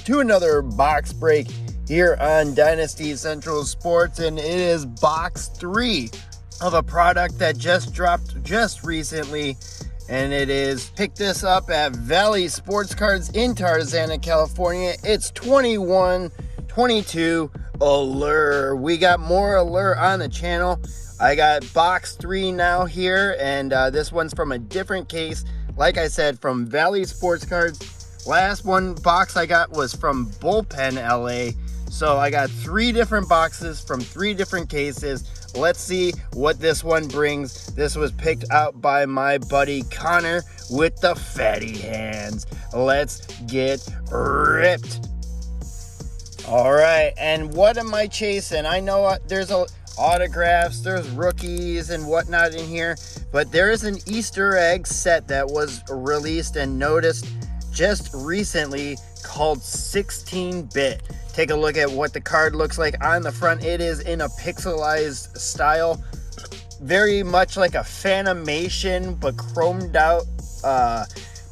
to another box break here on Dynasty Central Sports, and it is box 3 of a product that just dropped just recently, and it is picked this up at Valley Sports Cards in Tarzana, California. It's 2122 Allure. We got more Allure on the channel. I got box 3 now here, and this one's from a different case. Like I said, from Valley Sports Cards. Last one box I got was from Bullpen LA. So I got 3 different boxes from 3 different cases. Let's see what this one brings. This was picked out by my buddy Connor with the fatty hands. Let's get ripped. All right, and what am I chasing? I know there's autographs, there's rookies and whatnot in here, but there is an Easter egg set that was released and noticed just recently called 16-bit. Take a look at what the card looks like on the front. It is in a pixelized style, very much like a Fanimation but chromed out,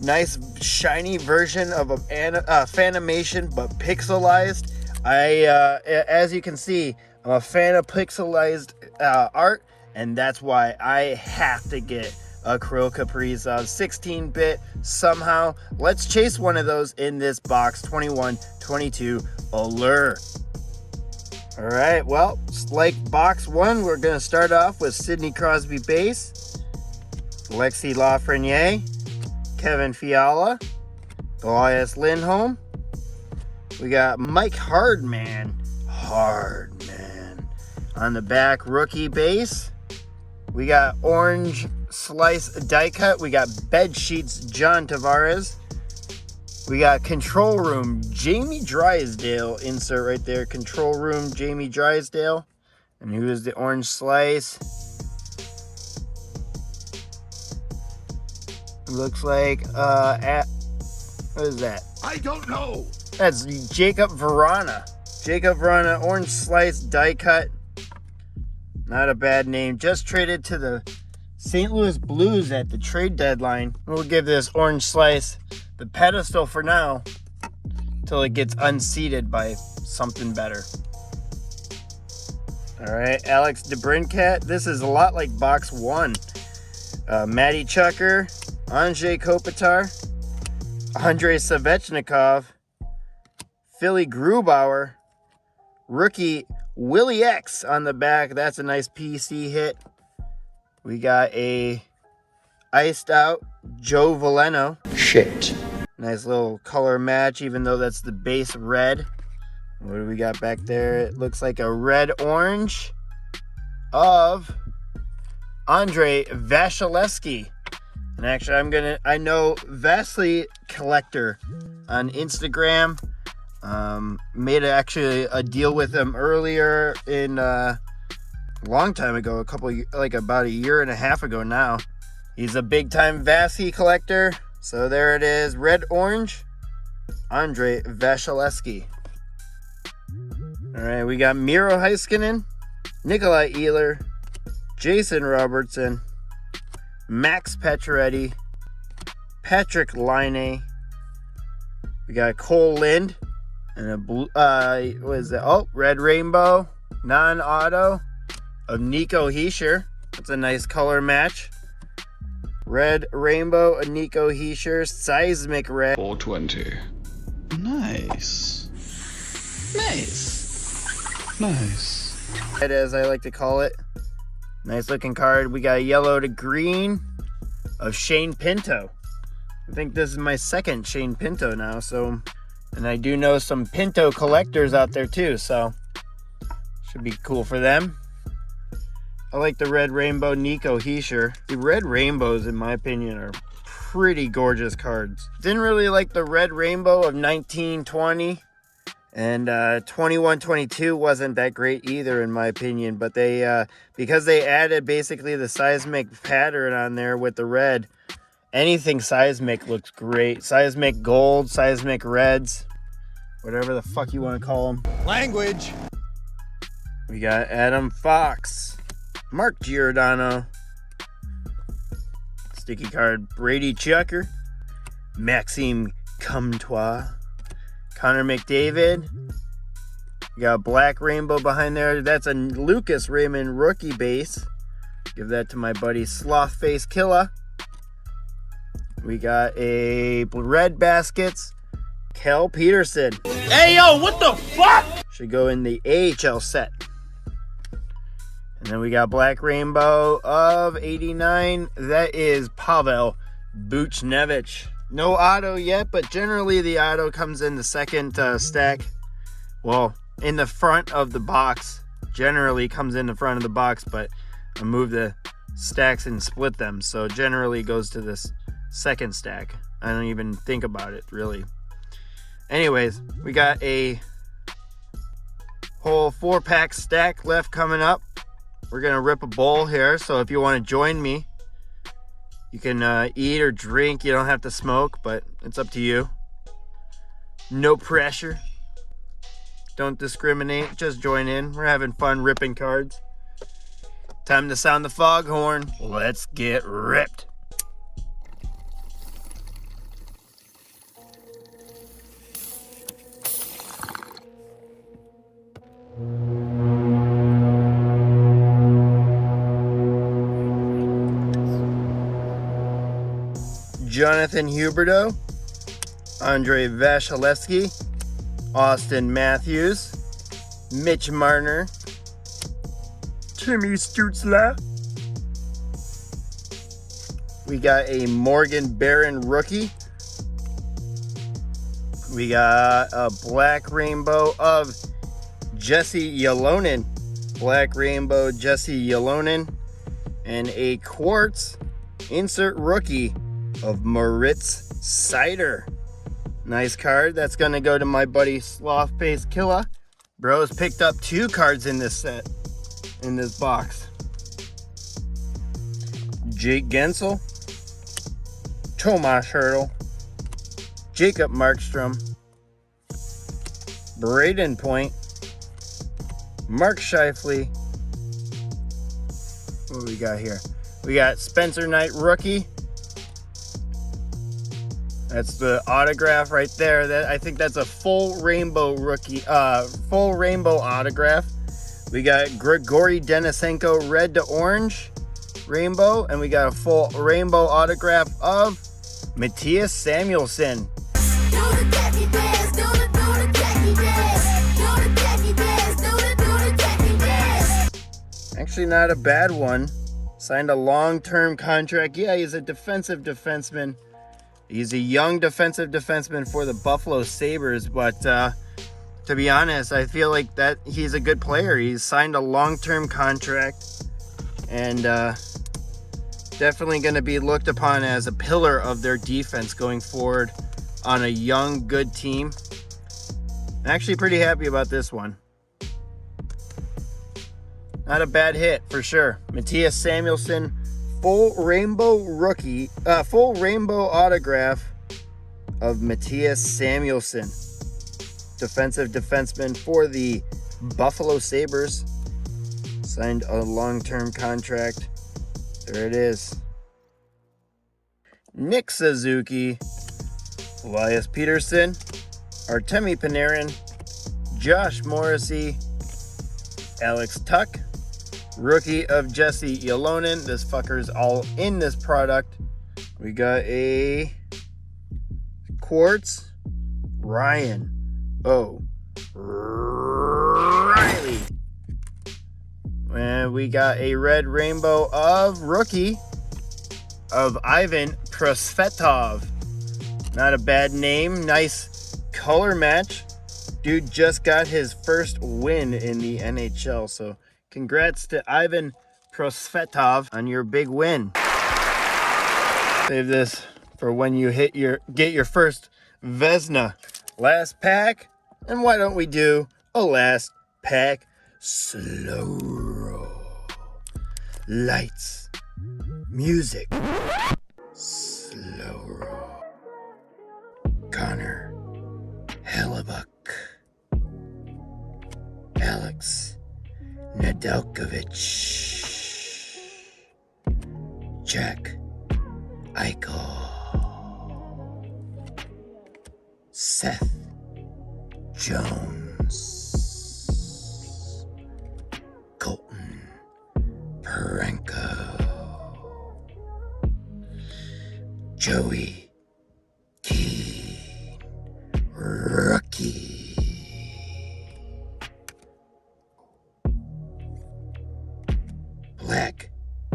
nice shiny version of a Fanimation but pixelized. As you can see, I'm a fan of pixelized art, and that's why I have to get a Krill Kaprizov 16-bit somehow. Let's chase one of those in this box 2122 Allure. All right, well, like box 1, we're going to start off with Sidney Crosby base, Lexi Lafreniere, Kevin Fiala, Elias Lindholm. We got Mike Hardman on the back, rookie base. We got orange slice die cut. We got bed sheets, John Tavares. We got control room, Jamie Drysdale. Insert right there, control room, Jamie Drysdale. And who is the orange slice? Looks like what is that? I don't know. That's Jacob Verana. Jacob Verana, orange slice die cut. Not a bad name. Just traded to the St. Louis Blues at the trade deadline. We'll give this orange slice the pedestal for now until it gets unseated by something better. All right, Alex DeBrincat. This is a lot like box 1. Matty Chucker, Andrei Kopitar, Andrei Svechnikov, Philly Grubauer, rookie Willie X on the back. That's a nice PC hit. We got a iced out Joe Veleno. Shit. Nice little color match, even though that's the base red. What do we got back there? It looks like a red-orange of Andrei Vasilevsky. And actually, I know Vasily Collector on Instagram. Made actually a deal with him earlier in a long time ago, about a year and a half ago now. He's a big-time Vasky collector. So there it is, red-orange, Andrei Vasilevsky. All right, we got Miro Heiskanen, Nikolai Ehlers, Jason Robertson, Max Pacioretty, Patrick Laine. We got Cole Lind, and a blue, what is that? Oh, red rainbow, non-auto of Nico Hischier. That's a nice color match. Red rainbow, a Nico Hischier, seismic red. 420. Nice. As I like to call it. Nice looking card. We got a yellow to green of Shane Pinto. I think this is my second Shane Pinto now, so, and I do know some Pinto collectors out there too, so should be cool for them. I like the red rainbow Nico Hischier. The red rainbows, in my opinion, are pretty gorgeous cards. Didn't really like the red rainbow of 1920, and 2122 wasn't that great either, in my opinion. But they, because they added basically the seismic pattern on there with the red, anything seismic looks great. Seismic gold, seismic reds, whatever the fuck you want to call them. Language. We got Adam Fox, Mark Giordano, sticky card Brady Chucker, Maxime Comtois, Connor McDavid. You got a black rainbow behind there. That's a Lucas Raymond rookie base. Give that to my buddy Slothface Killa. We got a red baskets. Kel Peterson. Hey, yo, what the fuck? Should go in the AHL set. And then we got black rainbow of 89. That is Pavel Buchnevich. No auto yet, but generally the auto comes in the second stack. Well, in the front of the box. Generally comes in the front of the box, but I move the stacks and split them. So generally goes to this second stack. I don't even think about it, really. Anyways, we got a whole 4-pack stack left coming up. We're going to rip a bowl here, so if you want to join me, you can eat or drink. You don't have to smoke, but it's up to you. No pressure. Don't discriminate. Just join in. We're having fun ripping cards. Time to sound the foghorn. Let's get ripped. Jonathan Huberdeau, Andrei Vasilevsky, Austin Matthews, Mitch Marner, Timmy Stutzla. We got a Morgan Barron rookie. We got a black rainbow of Jesse Ylonen. Black rainbow Jesse Ylonen. And a quartz insert rookie of Moritz Seider. Nice card. That's going to go to my buddy Slothface Killa. Bro's picked up 2 cards in this set, in this box. Jake Gensel, Tomas Hertl, Jacob Markstrom, Braden Point, Mark Scheifele. What do we got here? We got Spencer Knight rookie. That's the autograph right there. I think that's a full rainbow rookie, full rainbow autograph. We got Grigory Denisenko red to orange rainbow, and we got a full rainbow autograph of Matthias Samuelsson. Actually, not a bad one. Signed a long-term contract. Yeah, he's a defensive defenseman. He's a young defensive defenseman for the Buffalo Sabres, but to be honest, I feel like that he's a good player. He's signed a long-term contract and definitely going to be looked upon as a pillar of their defense going forward on a young, good team. I'm actually pretty happy about this one. Not a bad hit for sure. Matthias Samuelsson, full rainbow rookie, full rainbow autograph of Matthias Samuelsson, defensive defenseman for the Buffalo Sabres. Signed a long-term contract. There it is. Nick Suzuki, Elias Peterson, Artemi Panarin, Josh Morrissey, Alex Tuck, rookie of Jesse Ylonen. This fucker's all in this product. We got a quartz Ryan O'Reilly. And we got a red rainbow of rookie of Ivan Prosvetov. Not a bad name. Nice color match. Dude just got his first win in the NHL. So congrats to Ivan Prosvetov on your big win. Save this for when you get your first Vezina. Last pack. And why don't we do a last pack slow roll? Lights, music, slow roll. Connor Hellebuck, Alex Nedeljkovic, Jack Eichel, Seth Jones, Colton Parenko, Joey Keane, rookie. Black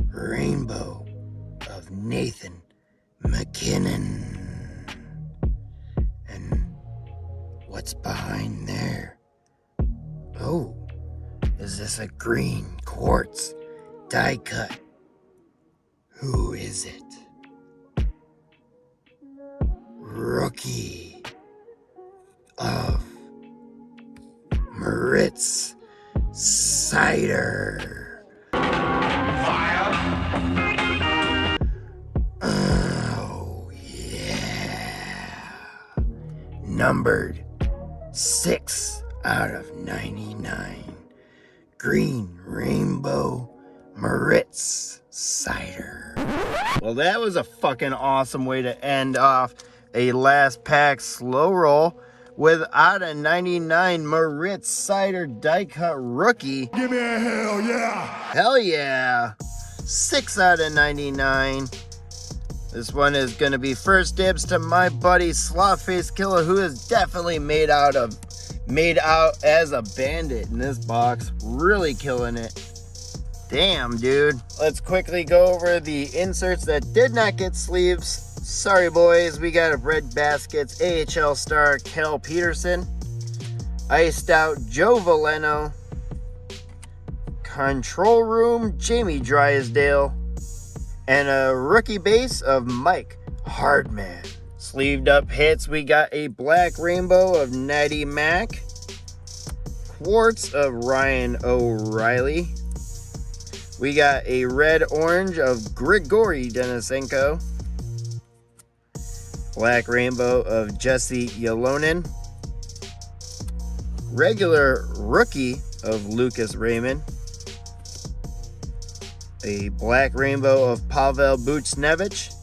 Rainbow of Nathan McKinnon. And what's behind there? Oh, is this a green quartz die cut? Who is it? Rookie of MEGBEATZ Cider. Oh, yeah. Numbered 6 out of 99. Green Rainbow MEGBEATZ Cider. Well, that was a fucking awesome way to end off a last pack slow roll with out of 99 MEGBEATZ Cider die cut rookie. Give me a hell yeah. Hell yeah. 6 out of 99. This one is going to be first dibs to my buddy Slothface Killer, who is definitely made out as a bandit in this box. Really killing it. Damn, dude. Let's quickly go over the inserts that did not get sleeves. Sorry, boys. We got a Red Baskets AHL star Kel Peterson, iced out Joe Veleno, Control Room Jamie Drysdale, and a rookie base of Mike Hardman. Sleeved up hits, we got a Black Rainbow of Natty Mac, Quartz of Ryan O'Reilly. We got a Red Orange of Grigory Denisenko, Black Rainbow of Jesse Ylonen, regular rookie of Lucas Raymond, a Black Rainbow of Pavel Buchnevich,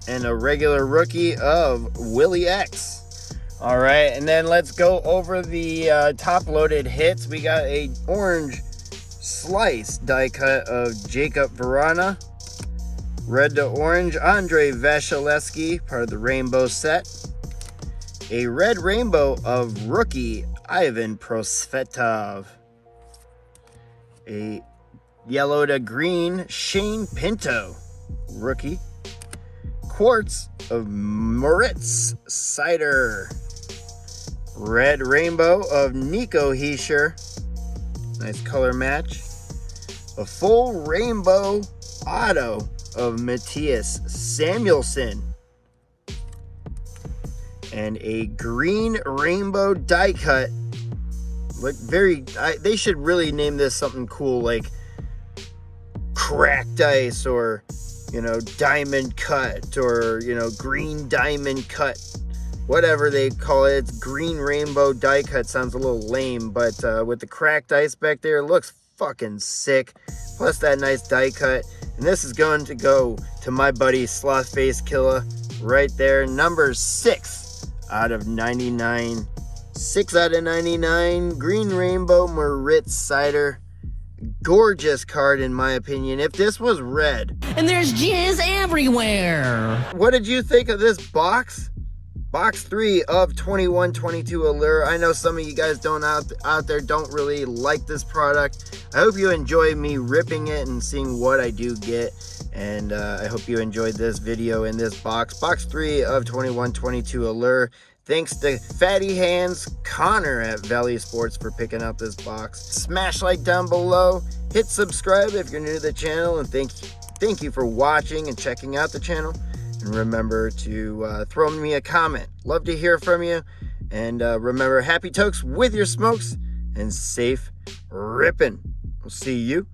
and a regular rookie of Willie X. All right, and then let's go over the top-loaded hits. We got a orange slice die cut of Jacob Verana, red to orange Andrei Vasilevsky, part of the rainbow set, a red rainbow of rookie Ivan Prosvetov, a yellow to green Shane Pinto, rookie, quartz of MEGBEATZ Cider, red rainbow of Nico Hischier, nice color match, a full rainbow auto of Matthias Samuelsson, and a green rainbow die cut. Look they should really name this something cool like cracked ice, or diamond cut, or green diamond cut, whatever they call it. It's green rainbow die cut. Sounds a little lame, but with the cracked ice back there, it looks fucking sick. Plus that nice die cut. And this is going to go to my buddy Slothface Killer right there. Number 6 out of 99. 6 out of 99. Green Rainbow MEGBEATZ Cider. Gorgeous card in my opinion. If this was red. And there's jizz everywhere. What did you think of this box? Box 3 of 21-22 Allure. I know some of you guys out there don't really like this product. I hope you enjoy me ripping it and seeing what I do get. And I hope you enjoyed this video in this box. Box 3 of 21-22 Allure. Thanks to Fatty Hands Connor at Valley Sports for picking up this box. Smash like down below. Hit subscribe if you're new to the channel. And thank you for watching and checking out the channel. And remember to throw me a comment. Love to hear from you. And remember, happy tokes with your smokes and safe ripping. We'll see you